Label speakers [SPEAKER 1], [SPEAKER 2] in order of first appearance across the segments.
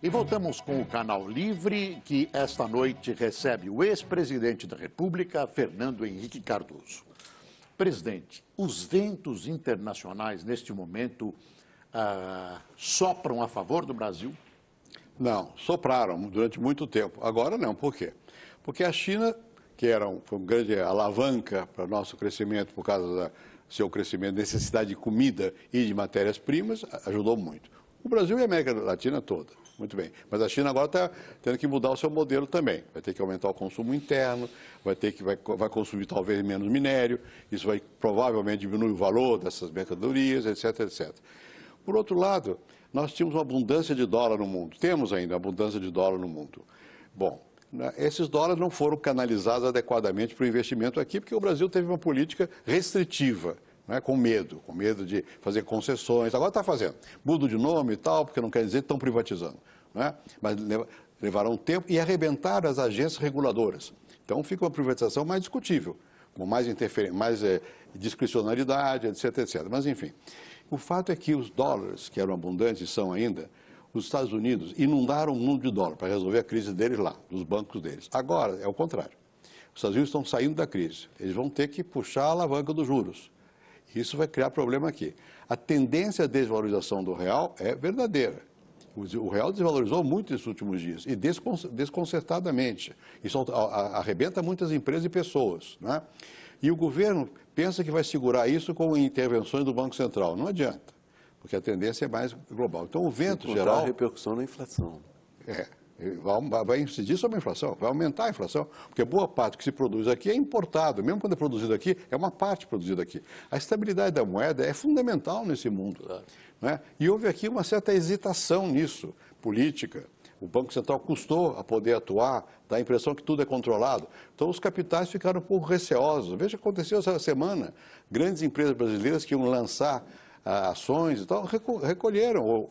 [SPEAKER 1] E voltamos com o Canal Livre, que esta noite recebe o ex-presidente da República, Fernando Henrique Cardoso. Presidente, os ventos internacionais, neste momento, sopram a favor do Brasil?
[SPEAKER 2] Não, sopraram durante muito tempo. Agora não, por quê? Porque a China, que foi uma grande alavanca para o nosso crescimento por causa do seu crescimento, necessidade de comida e de matérias-primas, ajudou muito. O Brasil e a América Latina toda, muito bem. Mas a China agora está tendo que mudar o seu modelo também. Vai ter que aumentar o consumo interno, vai consumir talvez menos minério, isso vai provavelmente diminuir o valor dessas mercadorias, etc, etc. Por outro lado, nós tínhamos uma abundância de dólar no mundo, temos ainda abundância de dólar no mundo. Bom, esses dólares não foram canalizados adequadamente para o investimento aqui, porque o Brasil teve uma política restritiva. Né, com medo de fazer concessões. Agora está fazendo. Muda de nome e tal, porque não quer dizer que estão privatizando. Né? Mas levarão tempo e arrebentaram as agências reguladoras. Então fica uma privatização mais discutível, com mais discricionalidade, etc, etc. Mas, enfim, o fato é que os dólares, que eram abundantes, são ainda, os Estados Unidos inundaram o mundo de dólar para resolver a crise deles lá, dos bancos deles. Agora, é o contrário. Os Estados Unidos estão saindo da crise. Eles vão ter que puxar a alavanca dos juros. Isso vai criar problema aqui. A tendência à desvalorização do real é verdadeira. O real desvalorizou muito nesses últimos dias e desconcertadamente. Isso arrebenta muitas empresas e pessoas. Né? E o governo pensa que vai segurar isso com intervenções do Banco Central. Não adianta, porque a tendência é mais global. Então, o vento geral...
[SPEAKER 3] a repercussão na inflação.
[SPEAKER 2] Vai incidir sobre a inflação, vai aumentar a inflação, porque boa parte que se produz aqui é importado, mesmo quando é produzido aqui, é uma parte produzida aqui. A estabilidade da moeda é fundamental nesse mundo.
[SPEAKER 3] Claro.
[SPEAKER 2] Né? E houve aqui uma certa hesitação nisso, política. O Banco Central custou a poder atuar, dá a impressão que tudo é controlado. Então, os capitais ficaram um pouco receosos. Veja o que aconteceu essa semana. Grandes empresas brasileiras que iam lançar ações e tal, recolheram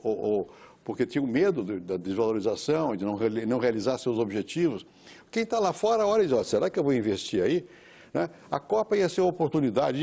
[SPEAKER 2] porque tinham medo da desvalorização, de não realizar seus objetivos. Quem está lá fora, olha e diz, será que eu vou investir aí? Né? A Copa ia ser uma oportunidade,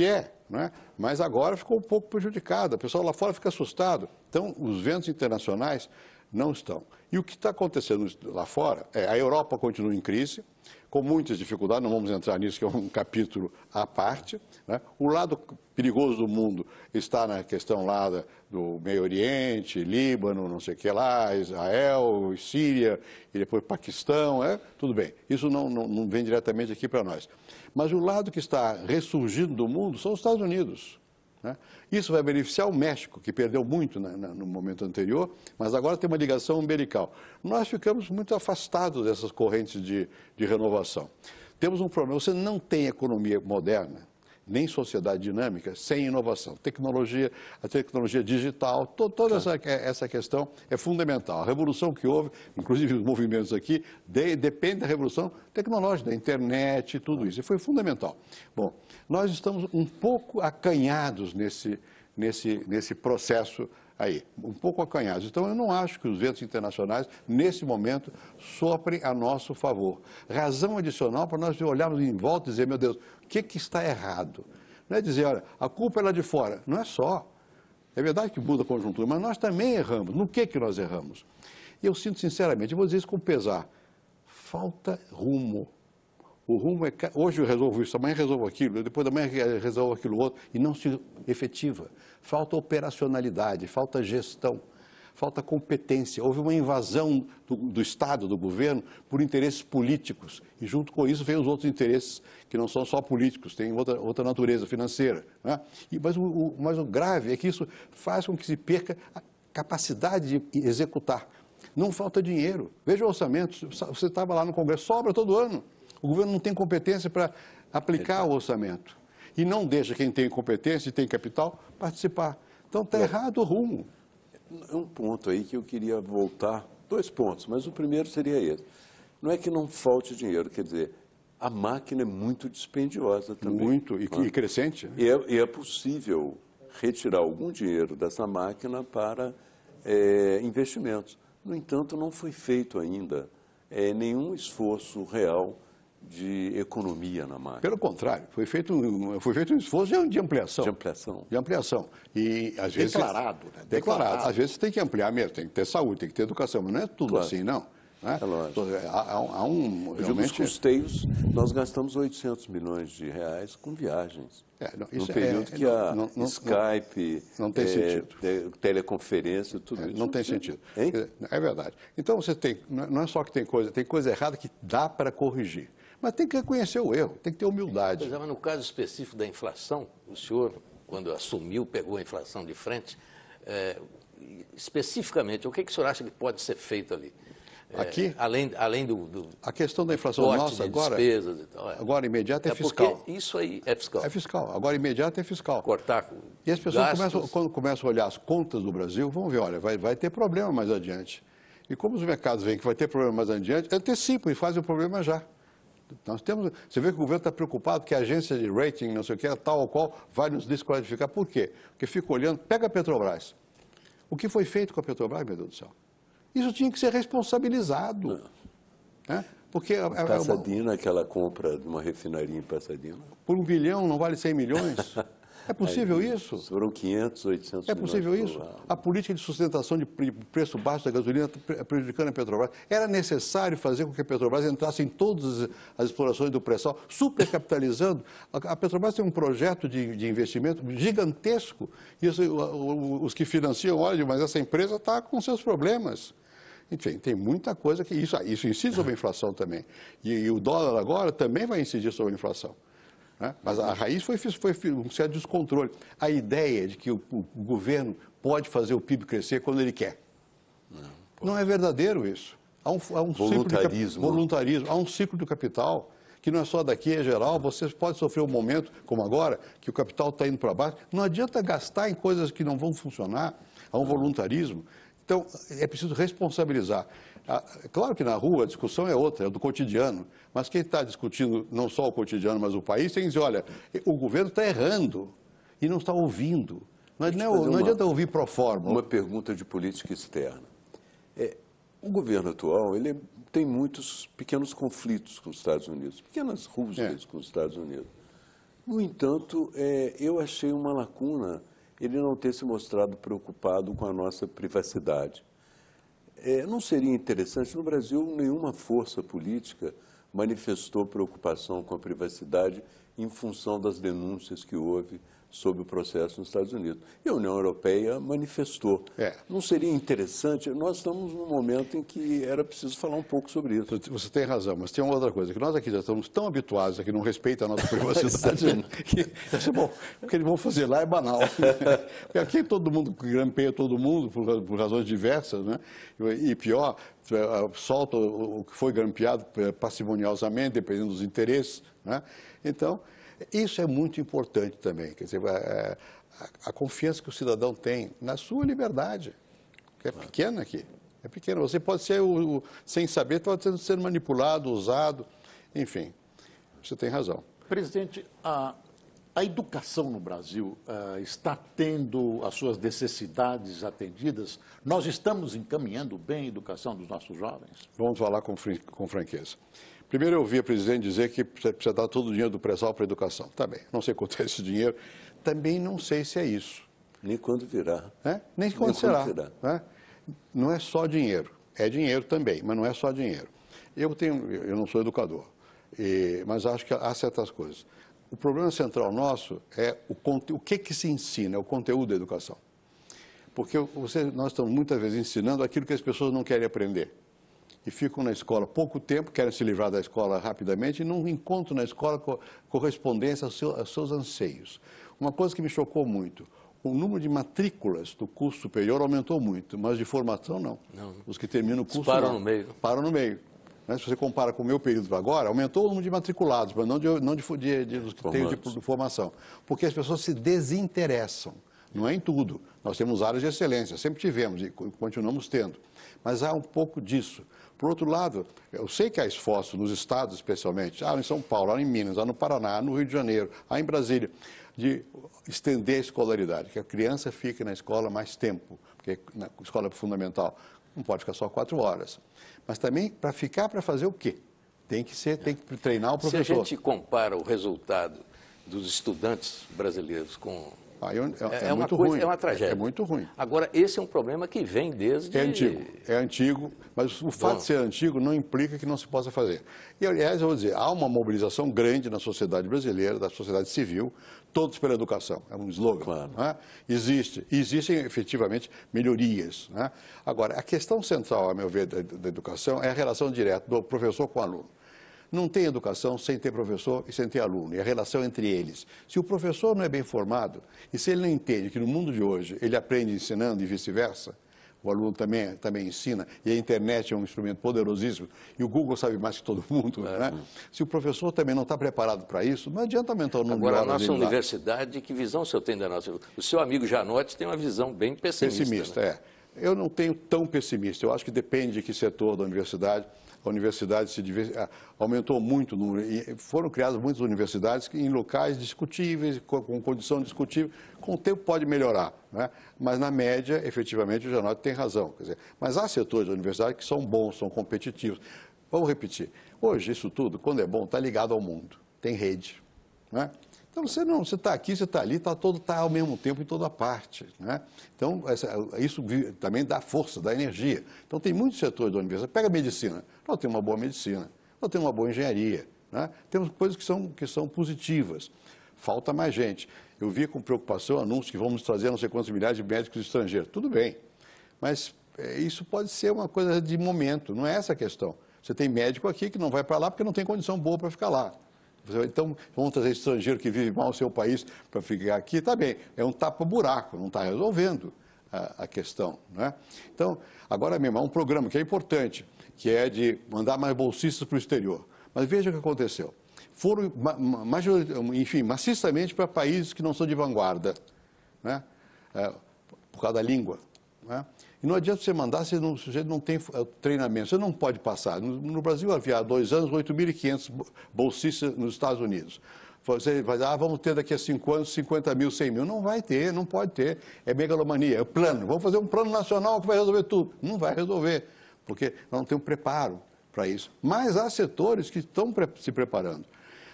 [SPEAKER 2] né? Mas agora ficou um pouco prejudicada, o pessoal lá fora fica assustado. Então, os ventos internacionais não estão. E o que está acontecendo lá fora, a Europa continua em crise, com muitas dificuldades, não vamos entrar nisso, que é um capítulo à parte. Né? O lado perigoso do mundo está na questão lá do Meio Oriente, Líbano, não sei o que lá, Israel, Síria, e depois Paquistão, tudo bem. Isso não vem diretamente aqui para nós. Mas o lado que está ressurgindo do mundo são os Estados Unidos. Né? Isso vai beneficiar o México, que perdeu muito no momento anterior, mas agora tem uma ligação umbilical. Nós ficamos muito afastados dessas correntes de renovação. Temos um problema, você não tem economia moderna, nem sociedade dinâmica, sem inovação. A tecnologia digital, toda essa questão é fundamental. A revolução que houve, inclusive os movimentos aqui, depende da revolução tecnológica, da internet e tudo isso. E foi fundamental. Bom, nós estamos um pouco acanhados nesse processo aí, um pouco acanhados. Então, eu não acho que os ventos internacionais, nesse momento, soprem a nosso favor. Razão adicional para nós olharmos em volta e dizer, meu Deus, o que está errado? Não é dizer, olha, a culpa é lá de fora. Não é só. É verdade que muda a conjuntura, mas nós também erramos. No que nós erramos? E eu sinto, sinceramente, eu vou dizer isso com pesar, falta rumo. O rumo é, hoje eu resolvo isso, amanhã eu resolvo aquilo, depois da manhã eu resolvo aquilo outro, e não se efetiva. Falta operacionalidade, falta gestão, falta competência. Houve uma invasão do Estado, do governo, por interesses políticos, e junto com isso vem os outros interesses, que não são só políticos, têm outra natureza financeira. Né? Mas o grave é que isso faz com que se perca a capacidade de executar. Não falta dinheiro. Veja o orçamento, você estava lá no Congresso, sobra todo ano. O governo não tem competência para aplicar o orçamento. E não deixa quem tem competência e tem capital participar. Então, está errado o rumo.
[SPEAKER 3] É um ponto aí que eu queria voltar, 2 pontos, mas o primeiro seria esse. Não é que não falte dinheiro, quer dizer, a máquina é muito dispendiosa também.
[SPEAKER 2] Muito, e crescente.
[SPEAKER 3] E é possível retirar algum dinheiro dessa máquina para investimentos. No entanto, não foi feito ainda nenhum esforço real de economia na máquina.
[SPEAKER 2] Pelo contrário, foi feito um esforço de ampliação.
[SPEAKER 3] De ampliação.
[SPEAKER 2] De ampliação. E, às vezes,
[SPEAKER 1] Declarado, né?
[SPEAKER 2] Declarado. Às vezes você tem que ampliar mesmo, tem que ter saúde, tem que ter educação, mas não é tudo
[SPEAKER 3] Claro.
[SPEAKER 2] assim, não. Né?
[SPEAKER 3] É lógico.
[SPEAKER 2] Há um
[SPEAKER 3] Os
[SPEAKER 2] realmente...
[SPEAKER 3] custeios, nós gastamos 800 milhões de reais com viagens.
[SPEAKER 2] Isso
[SPEAKER 3] no período que a Skype,
[SPEAKER 2] não tem sentido.
[SPEAKER 3] teleconferência, tudo isso.
[SPEAKER 2] Não tem sentido.
[SPEAKER 3] Hein?
[SPEAKER 2] É verdade. Então, você tem, não é só que tem coisa errada que dá para corrigir. Mas tem que reconhecer o erro, tem que ter humildade.
[SPEAKER 4] Pois é, mas no caso específico da inflação, o senhor, quando assumiu, pegou a inflação de frente, especificamente, o que o senhor acha que pode ser feito ali?
[SPEAKER 2] Aqui?
[SPEAKER 4] Além do
[SPEAKER 2] A questão da inflação
[SPEAKER 4] corte
[SPEAKER 2] nossa
[SPEAKER 4] de
[SPEAKER 2] agora,
[SPEAKER 4] despesas e tal.
[SPEAKER 2] agora imediata é fiscal.
[SPEAKER 4] Porque isso aí é fiscal.
[SPEAKER 2] É fiscal. Agora imediata é fiscal.
[SPEAKER 4] Cortar
[SPEAKER 2] E as pessoas
[SPEAKER 4] gastos.
[SPEAKER 2] quando começam a olhar as contas do Brasil, vão ver, olha, vai ter problema mais adiante. E como os mercados veem que vai ter problema mais adiante, antecipam e fazem o problema já. Você vê que o governo está preocupado que a agência de rating, não sei o que, tal ou qual, vai nos desqualificar. Por quê? Porque fica olhando, pega a Petrobras. O que foi feito com a Petrobras, meu Deus do céu? Isso tinha que ser responsabilizado. Né? Porque
[SPEAKER 3] Pasadena, aquela compra de uma refinaria em Pasadena.
[SPEAKER 2] por 1 bilhão não vale 100 milhões? É possível isso?
[SPEAKER 3] Foram 500, 800
[SPEAKER 2] É
[SPEAKER 3] milhões.
[SPEAKER 2] possível isso? A política de sustentação de preço baixo da gasolina prejudicando a Petrobras. Era necessário fazer com que a Petrobras entrasse em todas as explorações do pré-sal, supercapitalizando. A Petrobras tem um projeto de investimento gigantesco. E os que financiam, olha, mas essa empresa está com seus problemas. Enfim, tem muita coisa que isso incide sobre a inflação também. E o dólar agora também vai incidir sobre a inflação. Mas a raiz foi um certo descontrole. A ideia de que o governo pode fazer o PIB crescer quando ele quer. Não é verdadeiro isso. Há um
[SPEAKER 3] Voluntarismo.
[SPEAKER 2] Voluntarismo. Há um ciclo do capital, que não é só daqui, é geral. Você pode sofrer um momento, como agora, que o capital está indo para baixo. Não adianta gastar em coisas que não vão funcionar. Há um voluntarismo. Então, é preciso responsabilizar. Claro que na rua a discussão é outra, é do cotidiano, mas quem está discutindo não só o cotidiano, mas o país, tem que dizer, olha, o governo está errando e não está ouvindo. Não adianta ouvir pro forma.
[SPEAKER 3] Uma pergunta de política externa. O governo atual ele tem muitos pequenos conflitos com os Estados Unidos, pequenas rusgas com os Estados Unidos. No entanto, eu achei uma lacuna ele não ter se mostrado preocupado com a nossa privacidade. Não seria interessante, no Brasil, nenhuma força política manifestou preocupação com a privacidade em função das denúncias que houve sobre o processo nos Estados Unidos. E a União Europeia manifestou. Não seria interessante? Nós estamos num momento em que era preciso falar um pouco sobre isso.
[SPEAKER 2] Você tem razão, mas tem uma outra coisa, que nós aqui já estamos tão habituados a que não respeita a nossa privacidade, que bom, o que eles vão fazer lá é banal. Porque aqui todo mundo grampeia todo mundo por razões diversas, né? E pior, solta o que foi grampeado parcimoniosamente, dependendo dos interesses, né? Então, isso é muito importante também, quer dizer, a confiança que o cidadão tem na sua liberdade, que é pequena aqui, é pequena. Você pode ser, sem saber, pode ser manipulado, usado, enfim, você tem razão.
[SPEAKER 1] Presidente, a educação no Brasil está tendo as suas necessidades atendidas? Nós estamos encaminhando bem a educação dos nossos jovens?
[SPEAKER 2] Vamos falar com franqueza. Primeiro eu ouvi a presidente dizer que precisa dar todo o dinheiro do pré-sal para a educação. Tá bem, não sei quanto é esse dinheiro. Também não sei se é isso.
[SPEAKER 3] Nem quando virá.
[SPEAKER 2] Nem quando será. Não é só dinheiro. É dinheiro também, mas não é só dinheiro. Eu não sou educador, mas acho que há certas coisas. O problema central nosso é o que se ensina, é o conteúdo da educação. Porque nós estamos muitas vezes ensinando aquilo que as pessoas não querem aprender. E ficam na escola pouco tempo, querem se livrar da escola rapidamente e não encontram na escola correspondência aos seus anseios. Uma coisa que me chocou muito, o número de matrículas do curso superior aumentou muito, mas de formação não. Os que terminam o curso
[SPEAKER 4] param no meio.
[SPEAKER 2] Param no meio. Mas se você compara com o meu período para agora, aumentou o número de matriculados, mas não dos que têm de formação. Porque as pessoas se desinteressam. Não é em tudo. Nós temos áreas de excelência, sempre tivemos e continuamos tendo. Mas há um pouco disso. Por outro lado, eu sei que há esforço nos estados, especialmente, em São Paulo, há em Minas, há no Paraná, há no Rio de Janeiro, há em Brasília, de estender a escolaridade, que a criança fique na escola mais tempo, porque na escola fundamental não pode ficar só 4 horas. Mas também para fazer o quê? Tem que treinar o
[SPEAKER 4] Se
[SPEAKER 2] professor.
[SPEAKER 4] a gente compara o resultado dos estudantes brasileiros com...
[SPEAKER 2] É muito ruim.
[SPEAKER 4] É uma tragédia.
[SPEAKER 2] É muito ruim.
[SPEAKER 4] Agora, esse é um problema que vem desde...
[SPEAKER 2] É antigo, mas o fato de ser antigo não implica que não se possa fazer. E, aliás, eu vou dizer, há uma mobilização grande na sociedade brasileira, da sociedade civil, todos pela educação. É um slogan.
[SPEAKER 3] Claro.
[SPEAKER 2] Né? Existem efetivamente melhorias. Né? Agora, a questão central, a meu ver, da educação é a relação direta do professor com o aluno. Não tem educação sem ter professor e sem ter aluno, e a relação entre eles. Se o professor não é bem formado, e se ele não entende que no mundo de hoje ele aprende ensinando e vice-versa, o aluno também ensina, e a internet é um instrumento poderosíssimo, e o Google sabe mais que todo mundo, né? Se o professor também não está preparado para isso, não adianta aumentar o número de horas.
[SPEAKER 4] Agora, a nossa universidade, que visão o senhor tem da nossa... O seu amigo Janotti tem uma visão bem pessimista.
[SPEAKER 2] Né? Eu não tenho tão pessimista, eu acho que depende de que setor da universidade. A universidade aumentou muito, e foram criadas muitas universidades em locais discutíveis, com condição discutível. Com o tempo pode melhorar, né? Mas na média, efetivamente, o Janotti tem razão. Quer dizer, mas há setores da universidade que são bons, são competitivos. Vamos repetir, hoje isso tudo, quando é bom, está ligado ao mundo, tem rede, né? Então, você está aqui, você está ali, está ao mesmo tempo em toda parte, né? Então, isso também dá força, dá energia. Então, tem muitos setores da universidade. Pega a medicina. Nós temos uma boa medicina, nós temos uma boa engenharia, né? Temos coisas que são positivas. Falta mais gente. Eu vi com preocupação anúncios que vamos trazer não sei quantos milhares de médicos estrangeiros. Tudo bem, mas isso pode ser uma coisa de momento, não é essa a questão. Você tem médico aqui que não vai para lá porque não tem condição boa para ficar lá. Então, vamos trazer estrangeiro que vive mal no seu país para ficar aqui, está bem, é um tapa-buraco, não está resolvendo a questão, né? Então, agora mesmo, há um programa que é importante, que é de mandar mais bolsistas para o exterior. Mas veja o que aconteceu. Foram, maciçamente para países que não são de vanguarda, né? Por causa da língua, né? E não adianta você mandar se o sujeito não tem treinamento. Você não pode passar. No Brasil havia há 2 anos 8.500 bolsistas nos Estados Unidos. Você vai dizer, vamos ter daqui a 5 anos 50 mil, 100 mil. Não vai ter, não pode ter. É megalomania, é plano. Vamos fazer um plano nacional que vai resolver tudo. Não vai resolver, porque nós não temos preparo para isso. Mas há setores que estão se preparando.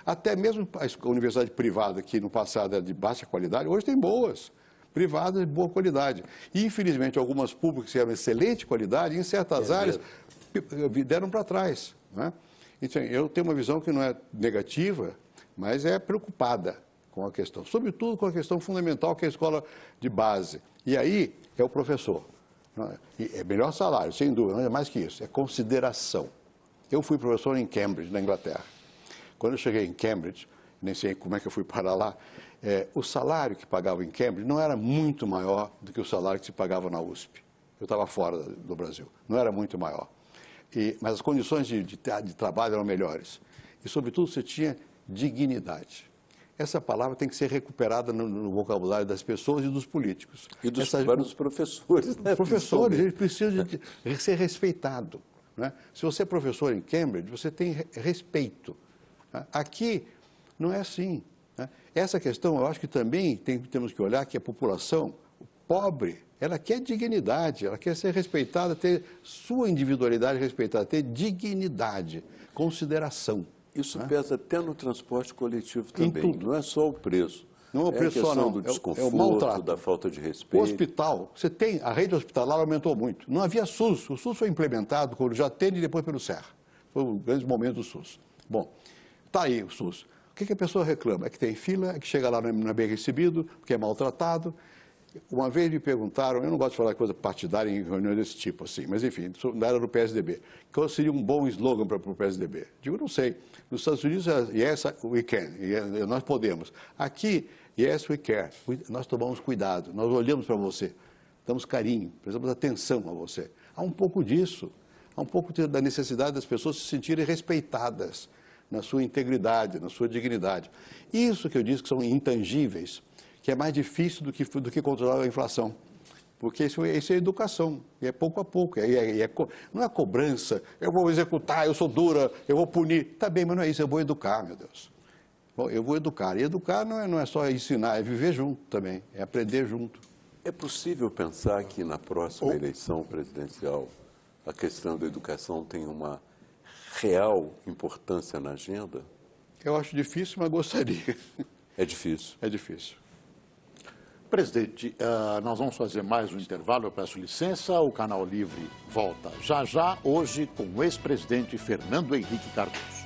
[SPEAKER 2] Até mesmo a universidade privada, que no passado era de baixa qualidade, hoje tem boas. Privadas de boa qualidade. E, infelizmente, algumas públicas que eram de excelente qualidade, em certas áreas, deram para trás, né? Então, eu tenho uma visão que não é negativa, mas é preocupada com a questão. Sobretudo com a questão fundamental, que é a escola de base. E aí é o professor. E é melhor salário, sem dúvida, não é mais que isso. É consideração. Eu fui professor em Cambridge, na Inglaterra. Quando eu cheguei em Cambridge, nem sei como é que eu fui parar lá, o salário que pagava em Cambridge não era muito maior do que o salário que se pagava na USP. Eu estava fora do Brasil, não era muito maior. Mas as condições de trabalho eram melhores. E, sobretudo, você tinha dignidade. Essa palavra tem que ser recuperada no vocabulário das pessoas e dos políticos.
[SPEAKER 3] E dos professores. Né?
[SPEAKER 2] Os professores, eles precisam de ser respeitados, né? Se você é professor em Cambridge, você tem respeito. Aqui não é assim. Essa questão, eu acho que também temos que olhar que a população pobre, ela quer dignidade, ela quer ser respeitada, ter sua individualidade respeitada, ter dignidade, consideração.
[SPEAKER 3] Isso pesa até no transporte coletivo também, não é só o preço.
[SPEAKER 2] Não é o preço só, não.
[SPEAKER 3] Do desconforto,
[SPEAKER 2] é o maltrato.
[SPEAKER 3] Da falta de respeito.
[SPEAKER 2] O hospital, a rede hospitalar aumentou muito. Não havia SUS. O SUS foi implementado pelo Jatene e depois pelo Serra. Foi um grande momento do SUS. Bom, está aí o SUS. O que a pessoa reclama? É que tem fila, é que chega lá não é bem recebido, que é maltratado. Uma vez me perguntaram, eu não gosto de falar coisa partidária em reuniões desse tipo, assim, mas enfim, da área do PSDB, qual seria um bom slogan para o PSDB? Digo, não sei. Nos Estados Unidos, yes, we can, nós podemos. Aqui, yes, we care, nós tomamos cuidado, nós olhamos para você, damos carinho, prestamos atenção a você. Há um pouco disso, há um pouco da necessidade das pessoas se sentirem respeitadas na sua integridade, na sua dignidade. Isso que eu disse que são intangíveis, que é mais difícil do que controlar a inflação. Porque isso é educação, e é pouco a pouco. Não é cobrança, eu vou executar, eu sou dura, eu vou punir. Está bem, mas não é isso, eu vou educar, meu Deus. Eu vou educar. E educar não é só ensinar, é viver junto também, é aprender junto.
[SPEAKER 3] É possível pensar que na próxima eleição presidencial a questão da educação tem uma real importância na agenda?
[SPEAKER 2] Eu acho difícil, mas gostaria.
[SPEAKER 3] É difícil.
[SPEAKER 2] É difícil.
[SPEAKER 1] Presidente, nós vamos fazer mais um intervalo, eu peço licença. O Canal Livre volta já já, hoje com o ex-presidente Fernando Henrique Cardoso.